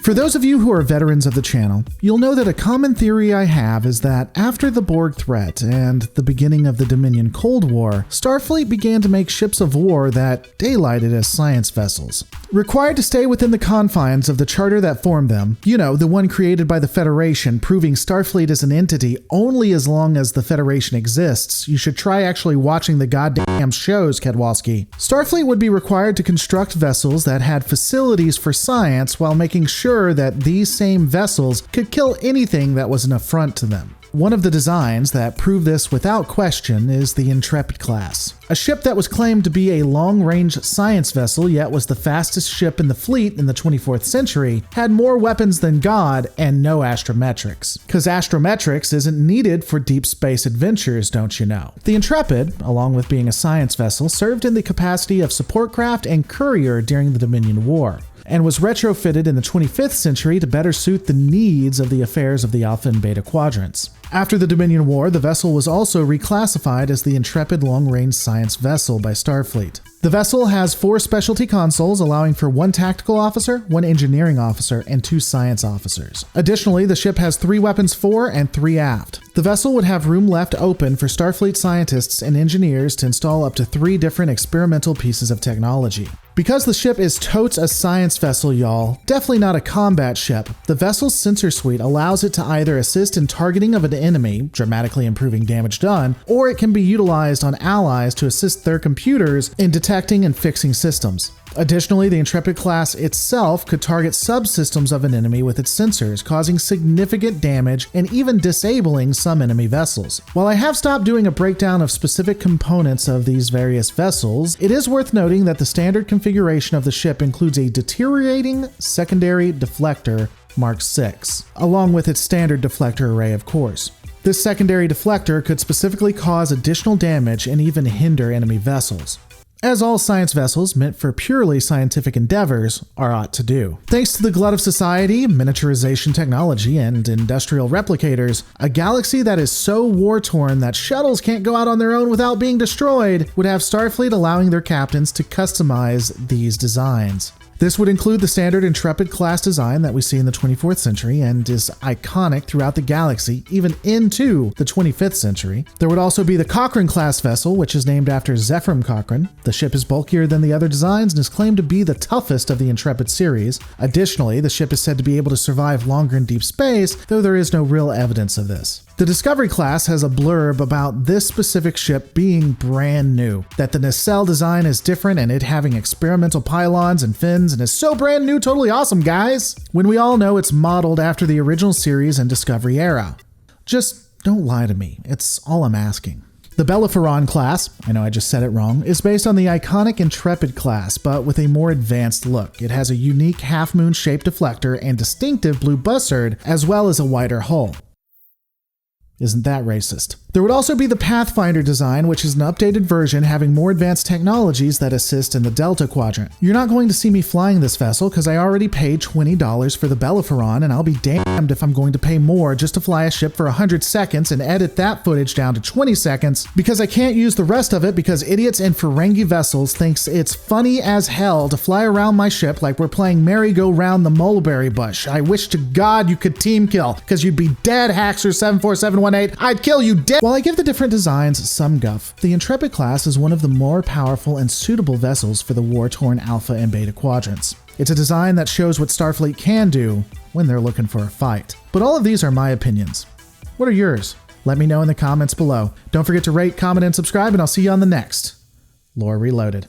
For those of you who are veterans of the channel, you'll know that a common theory I have is that after the Borg threat and the beginning of the Dominion Cold War, Starfleet began to make ships of war that daylighted as science vessels. Required to stay within the confines of the charter that formed them, you know, the one created by the Federation, proving Starfleet is an entity only as long as the Federation exists. You should try actually watching the goddamn shows, Kedwalski. Starfleet would be required to construct vessels that had facilities for science while making sure that these same vessels could kill anything that was an affront to them. One of the designs that prove this without question is the Intrepid Class, a ship that was claimed to be a long-range science vessel yet was the fastest ship in the fleet in the 24th century, had more weapons than God, and no astrometrics. Cause astrometrics isn't needed for deep space adventures, don't you know? The Intrepid, along with being a science vessel, served in the capacity of support craft and courier during the Dominion War, and was retrofitted in the 25th century to better suit the needs of the affairs of the Alpha and Beta quadrants. After the Dominion War, the vessel was also reclassified as the Intrepid Long-Range Science Vessel by Starfleet. The vessel has 4 specialty consoles, allowing for 1 tactical officer, 1 engineering officer, and 2 science officers. Additionally, the ship has 3 weapons fore and 3 aft. The vessel would have room left open for Starfleet scientists and engineers to install up to 3 different experimental pieces of technology. Because the ship is totes a science vessel, y'all, definitely not a combat ship, the vessel's sensor suite allows it to either assist in targeting of an enemy, dramatically improving damage done, or it can be utilized on allies to assist their computers in detecting and fixing systems. Additionally, the Intrepid class itself could target subsystems of an enemy with its sensors, causing significant damage and even disabling some enemy vessels. While I have stopped doing a breakdown of specific components of these various vessels, it is worth noting that the standard configuration of the ship includes a deteriorating secondary deflector Mark 6, along with its standard deflector array, of course. This secondary deflector could specifically cause additional damage and even hinder enemy vessels, as all science vessels meant for purely scientific endeavors are ought to do. Thanks to the glut of society, miniaturization technology, and industrial replicators, a galaxy that is so war-torn that shuttles can't go out on their own without being destroyed would have Starfleet allowing their captains to customize these designs. This would include the standard Intrepid class design that we see in the 24th century and is iconic throughout the galaxy, even into the 25th century. There would also be the Cochran class vessel, which is named after Zephram Cochran. The ship is bulkier than the other designs and is claimed to be the toughest of the Intrepid series. Additionally, the ship is said to be able to survive longer in deep space, though there is no real evidence of this. The Discovery class has a blurb about this specific ship being brand new, that the nacelle design is different and it having experimental pylons and fins and is so brand new, totally awesome, guys, when we all know it's modeled after the original series and Discovery era. Just don't lie to me, it's all I'm asking. The Bellerophon class, I know I just said it wrong, is based on the iconic Intrepid class, but with a more advanced look. It has a unique half-moon shaped deflector and distinctive blue buzzard, as well as a wider hull. Isn't that racist? There would also be the Pathfinder design, which is an updated version having more advanced technologies that assist in the Delta Quadrant. You're not going to see me flying this vessel because I already paid $20 for the Bellerophon, and I'll be damned if I'm going to pay more just to fly a ship for 100 seconds and edit that footage down to 20 seconds because I can't use the rest of it because idiots in Ferengi vessels thinks it's funny as hell to fly around my ship like we're playing merry-go-round the mulberry bush. I wish to God you could team kill because you'd be dead, Haxer 74718. I'd kill you dead. While I give the different designs some guff, the Intrepid class is one of the more powerful and suitable vessels for the war-torn Alpha and Beta quadrants. It's a design that shows what Starfleet can do when they're looking for a fight. But all of these are my opinions. What are yours? Let me know in the comments below. Don't forget to rate, comment, and subscribe, and I'll see you on the next Lore Reloaded.